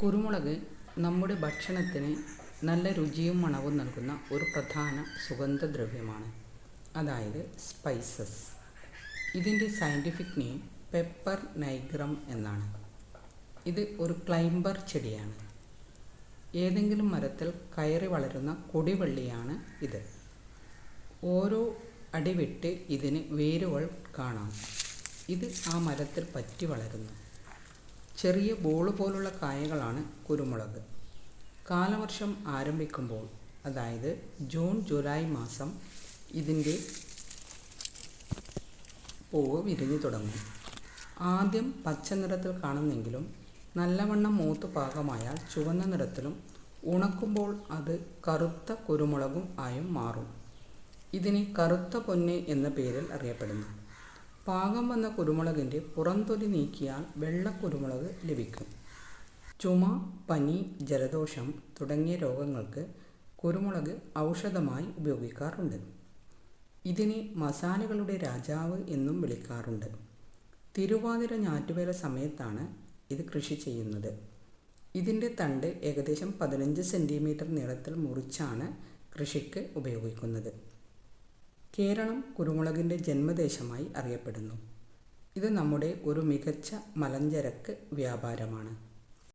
കുരുമുളക് നമ്മുടെ ഭക്ഷണത്തിന് നല്ല രുചിയും മണവും നൽകുന്ന ഒരു പ്രധാന സുഗന്ധദ്രവ്യമാണ്, അതായത് സ്പൈസസ്. ഇതിൻ്റെ സയൻറ്റിഫിക് നെയിം പെപ്പർ നൈഗ്രം എന്നാണ്. ഇത് ഒരു ക്ലൈംബർ ചെടിയാണ്. ഏതെങ്കിലും മരത്തിൽ കയറി വളരുന്ന കൊടിവള്ളിയാണ് ഇത്. ഓരോ അടി വിട്ട് ഇതിന് വേരുകൾ കാണാം. ഇത് ആ മരത്തിൽ പറ്റി വളരുന്നു. ചെറിയ ബോൾ പോലുള്ള കായകളാണ് കുരുമുളക്. കാലവർഷം ആരംഭിക്കുമ്പോൾ, അതായത് ജൂൺ ജൂലൈ മാസം, ഇതിൻ്റെ പൂവ് വിരിഞ്ഞു തുടങ്ങും. ആദ്യം പച്ച നിറത്തിൽ കാണുന്നെങ്കിലും നല്ലവണ്ണം മൂത്ത് പാകമായാൽ ചുവന്ന നിറത്തിലും ഉണക്കുമ്പോൾ അത് കറുത്ത കുരുമുളകും ആയും മാറും. ഇതിന് കറുത്ത പൊന്ന് എന്ന പേരിൽ അറിയപ്പെടുന്നു. പാകം വന്ന കുരുമുളകിൻ്റെ പുറംതൊലി നീക്കിയാൽ വെള്ള കുരുമുളക് ലഭിക്കും. ചുമ, പനി, ജലദോഷം തുടങ്ങിയ രോഗങ്ങൾക്ക് കുരുമുളക് ഔഷധമായി ഉപയോഗിക്കാറുണ്ട്. ഇതിനെ മസാലകളുടെ രാജാവ് എന്നും വിളിക്കാറുണ്ട്. തിരുവാതിര ഞാറ്റുവേല സമയത്താണ് ഇത് കൃഷി ചെയ്യുന്നത്. ഇതിൻ്റെ തണ്ട് ഏകദേശം 15 സെൻറ്റിമീറ്റർ നീളത്തിൽ മുറിച്ചാണ് കൃഷിക്ക് ഉപയോഗിക്കുന്നത്. കേരളം കുരുമുളകിൻ്റെ ജന്മദേശമായി അറിയപ്പെടുന്നു. ഇത് നമ്മുടെ ഒരു മികച്ച മലഞ്ചരക്ക് വ്യാപാരമാണ്.